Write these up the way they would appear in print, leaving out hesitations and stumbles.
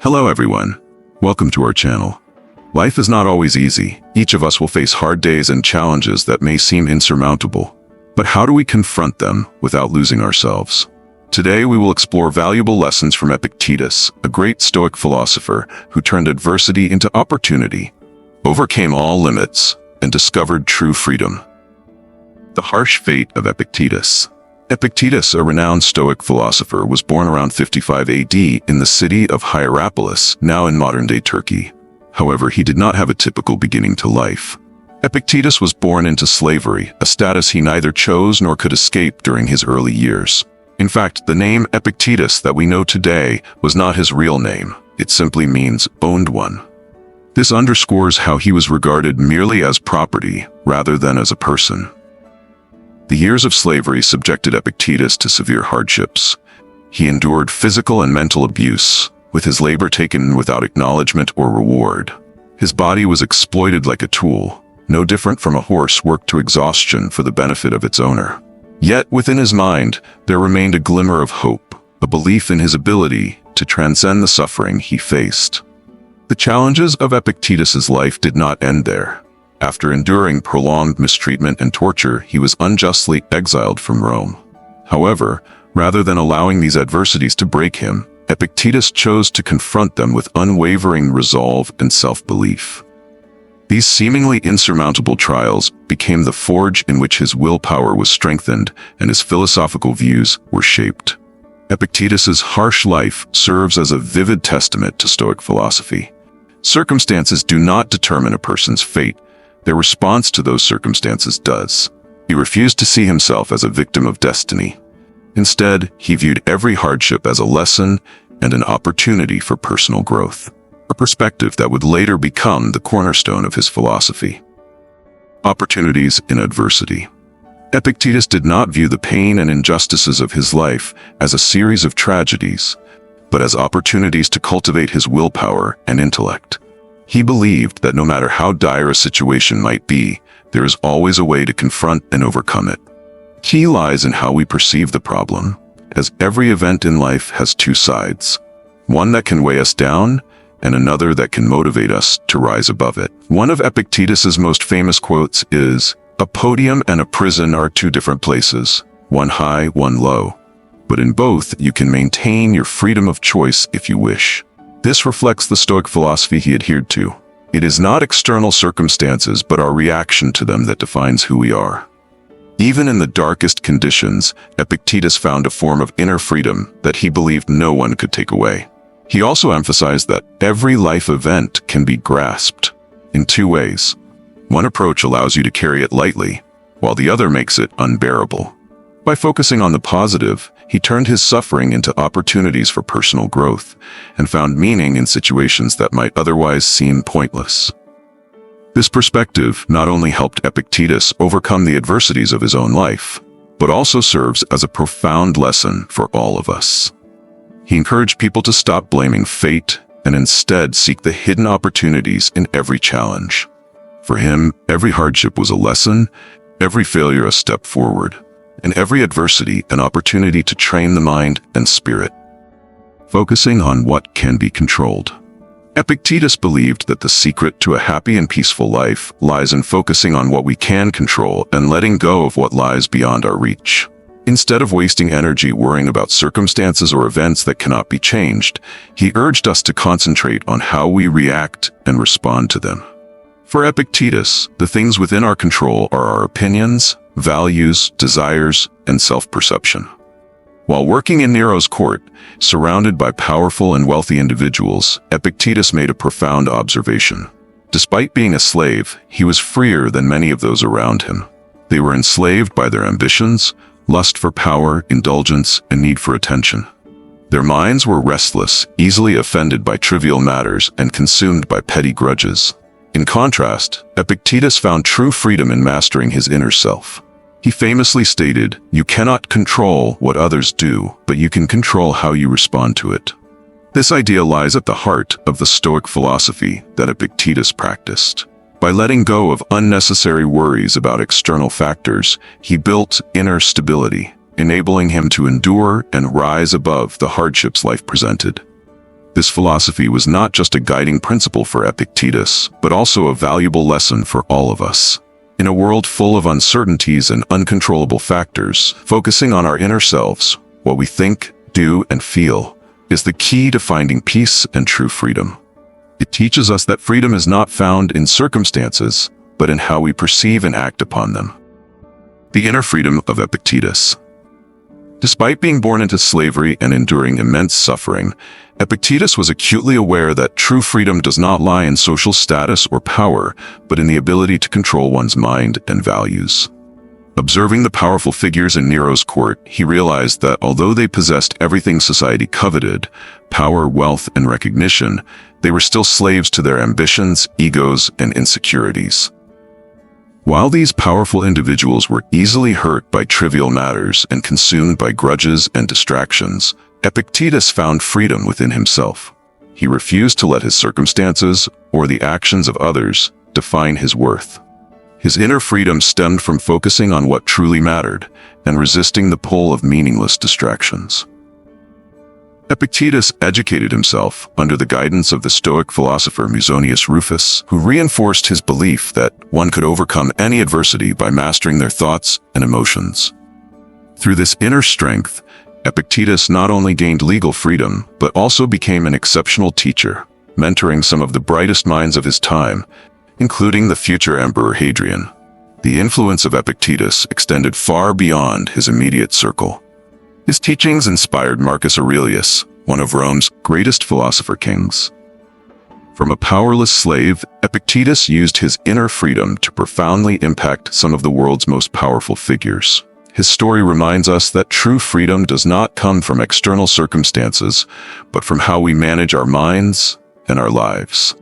Hello everyone. Welcome to our channel. Life is not always easy. Each of us will face hard days and challenges that may seem insurmountable. But how do we confront them without losing ourselves? Today we will explore valuable lessons from Epictetus, a great Stoic philosopher who turned adversity into opportunity, overcame all limits, and discovered true freedom. The harsh fate of Epictetus. Epictetus, a renowned Stoic philosopher, was born around 55 AD in the city of Hierapolis, now in modern-day Turkey. However, he did not have a typical beginning to life. Epictetus was born into slavery, a status he neither chose nor could escape during his early years. In fact, the name Epictetus that we know today was not his real name. It simply means owned one. This underscores how he was regarded merely as property rather than as a person. The years of slavery subjected Epictetus to severe hardships. He endured physical and mental abuse, with his labor taken without acknowledgement or reward. His body was exploited like a tool, no different from a horse worked to exhaustion for the benefit of its owner. Yet within his mind, there remained a glimmer of hope, a belief in his ability to transcend the suffering he faced. The challenges of Epictetus's life did not end there. After enduring prolonged mistreatment and torture, he was unjustly exiled from Rome. However, rather than allowing these adversities to break him, Epictetus chose to confront them with unwavering resolve and self-belief. These seemingly insurmountable trials became the forge in which his willpower was strengthened and his philosophical views were shaped. Epictetus's harsh life serves as a vivid testament to Stoic philosophy. Circumstances do not determine a person's fate. Their response to those circumstances does. He refused to see himself as a victim of destiny. Instead, he viewed every hardship as a lesson and an opportunity for personal growth, a perspective that would later become the cornerstone of his philosophy. Opportunities in adversity. Epictetus did not view the pain and injustices of his life as a series of tragedies, but as opportunities to cultivate his willpower and intellect. He believed that no matter how dire a situation might be, there is always a way to confront and overcome it. Key lies in how we perceive the problem, as every event in life has two sides, one that can weigh us down and another that can motivate us to rise above it. One of Epictetus's most famous quotes is, "A podium and a prison are two different places, one high, one low. But in both, you can maintain your freedom of choice if you wish." This reflects the Stoic philosophy he adhered to. It is not external circumstances but our reaction to them that defines who we are. Even in the darkest conditions, Epictetus found a form of inner freedom that he believed no one could take away. He also emphasized that every life event can be grasped in two ways. One approach allows you to carry it lightly, while the other makes it unbearable. By focusing on the positive, he turned his suffering into opportunities for personal growth and found meaning in situations that might otherwise seem pointless. This perspective not only helped Epictetus overcome the adversities of his own life, but also serves as a profound lesson for all of us. He encouraged people to stop blaming fate and instead seek the hidden opportunities in every challenge. For him, every hardship was a lesson, every failure a step forward, and every adversity an opportunity to train the mind and spirit. Focusing on what can be controlled. Epictetus believed that the secret to a happy and peaceful life lies in focusing on what we can control and letting go of what lies beyond our reach. Instead of wasting energy worrying about circumstances or events that cannot be changed, he urged us to concentrate on how we react and respond to them. For Epictetus, the things within our control are our opinions, values, desires, and self-perception. While working in Nero's court, surrounded by powerful and wealthy individuals, Epictetus made a profound observation. Despite being a slave, he was freer than many of those around him. They were enslaved by their ambitions, lust for power, indulgence, and need for attention. Their minds were restless, easily offended by trivial matters, and consumed by petty grudges. In contrast, Epictetus found true freedom in mastering his inner self. He famously stated, "You cannot control what others do, but you can control how you respond to it." This idea lies at the heart of the Stoic philosophy that Epictetus practiced. By letting go of unnecessary worries about external factors, he built inner stability, enabling him to endure and rise above the hardships life presented. This philosophy was not just a guiding principle for Epictetus, but also a valuable lesson for all of us. In a world full of uncertainties and uncontrollable factors, focusing on our inner selves, what we think, do, and feel, is the key to finding peace and true freedom. It teaches us that freedom is not found in circumstances, but in how we perceive and act upon them. The inner freedom of Epictetus. Despite being born into slavery and enduring immense suffering, Epictetus was acutely aware that true freedom does not lie in social status or power, but in the ability to control one's mind and values. Observing the powerful figures in Nero's court, he realized that although they possessed everything society coveted, power, wealth, and recognition, they were still slaves to their ambitions, egos, and insecurities. While these powerful individuals were easily hurt by trivial matters and consumed by grudges and distractions, Epictetus found freedom within himself. He refused to let his circumstances or the actions of others define his worth. His inner freedom stemmed from focusing on what truly mattered and resisting the pull of meaningless distractions. Epictetus educated himself under the guidance of the Stoic philosopher Musonius Rufus, who reinforced his belief that one could overcome any adversity by mastering their thoughts and emotions. Through this inner strength, Epictetus not only gained legal freedom, but also became an exceptional teacher, mentoring some of the brightest minds of his time, including the future Emperor Hadrian. The influence of Epictetus extended far beyond his immediate circle. His teachings inspired Marcus Aurelius, one of Rome's greatest philosopher kings. From a powerless slave, Epictetus used his inner freedom to profoundly impact some of the world's most powerful figures. His story reminds us that true freedom does not come from external circumstances, but from how we manage our minds and our lives.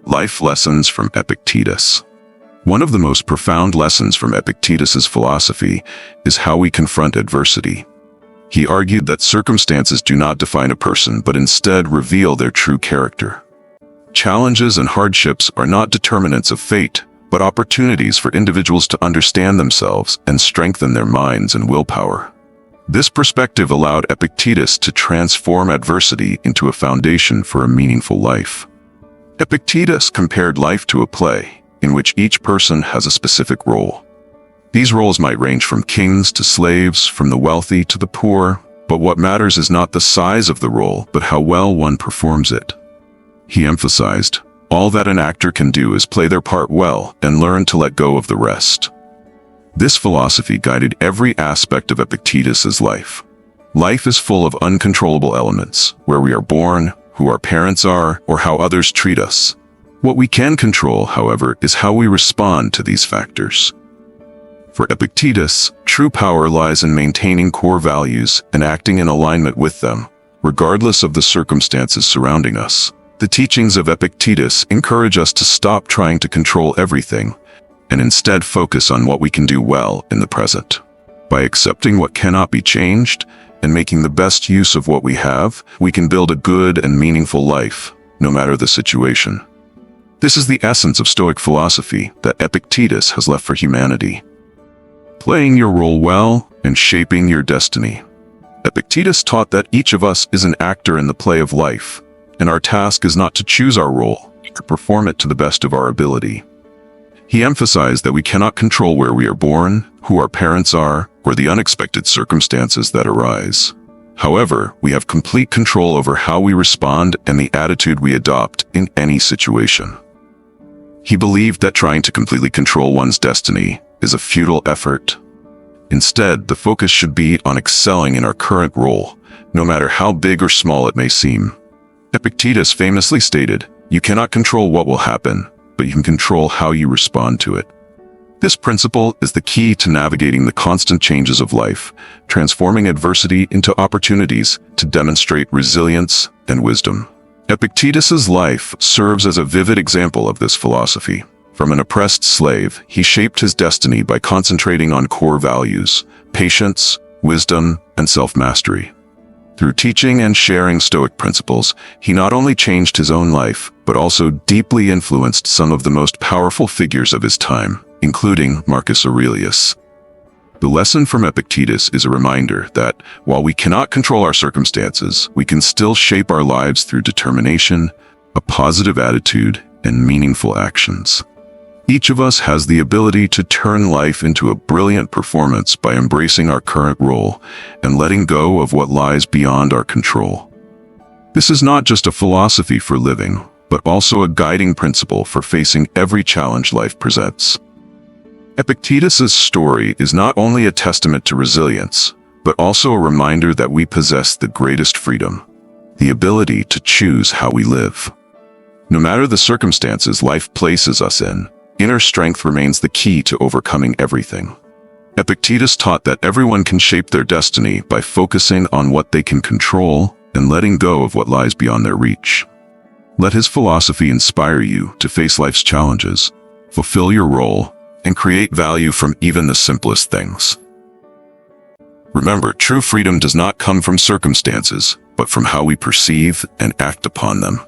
Life lessons from Epictetus. One of the most profound lessons from Epictetus's philosophy is how we confront adversity. He argued that circumstances do not define a person, but instead reveal their true character. Challenges and hardships are not determinants of fate, but opportunities for individuals to understand themselves and strengthen their minds and willpower. This perspective allowed Epictetus to transform adversity into a foundation for a meaningful life. Epictetus compared life to a play, in which each person has a specific role. These roles might range from kings to slaves, from the wealthy to the poor, but what matters is not the size of the role, but how well one performs it. He emphasized, all that an actor can do is play their part well and learn to let go of the rest. This philosophy guided every aspect of Epictetus's life. Life is full of uncontrollable elements, where we are born, who our parents are, or how others treat us. What we can control, however, is how we respond to these factors. For Epictetus, true power lies in maintaining core values and acting in alignment with them, regardless of the circumstances surrounding us. The teachings of Epictetus encourage us to stop trying to control everything, and instead focus on what we can do well in the present. By accepting what cannot be changed and making the best use of what we have, we can build a good and meaningful life, no matter the situation. This is the essence of Stoic philosophy that Epictetus has left for humanity. Playing your role well and shaping your destiny. Epictetus taught that each of us is an actor in the play of life, and our task is not to choose our role, but to perform it to the best of our ability. He emphasized that we cannot control where we are born, who our parents are, or the unexpected circumstances that arise. However, we have complete control over how we respond and the attitude we adopt in any situation. He believed that trying to completely control one's destiny is a futile effort. Instead, the focus should be on excelling in our current role, no matter how big or small it may seem. Epictetus famously stated, "You cannot control what will happen, but you can control how you respond to it." This principle is the key to navigating the constant changes of life, transforming adversity into opportunities to demonstrate resilience and wisdom. Epictetus's life serves as a vivid example of this philosophy. From an oppressed slave, he shaped his destiny by concentrating on core values, patience, wisdom, and self-mastery. Through teaching and sharing Stoic principles, he not only changed his own life, but also deeply influenced some of the most powerful figures of his time, including Marcus Aurelius. The lesson from Epictetus is a reminder that while we cannot control our circumstances, we can still shape our lives through determination, a positive attitude, and meaningful actions. Each of us has the ability to turn life into a brilliant performance by embracing our current role and letting go of what lies beyond our control. This is not just a philosophy for living, but also a guiding principle for facing every challenge life presents. Epictetus's story is not only a testament to resilience, but also a reminder that we possess the greatest freedom, the ability to choose how we live. No matter the circumstances life places us in, inner strength remains the key to overcoming everything. Epictetus taught that everyone can shape their destiny by focusing on what they can control and letting go of what lies beyond their reach. Let his philosophy inspire you to face life's challenges, fulfill your role, and create value from even the simplest things. Remember, true freedom does not come from circumstances, but from how we perceive and act upon them.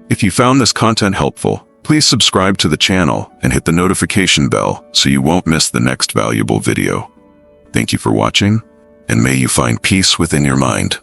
If you found this content helpful, please subscribe to the channel and hit the notification bell so you won't miss the next valuable video. Thank you for watching, and may you find peace within your mind.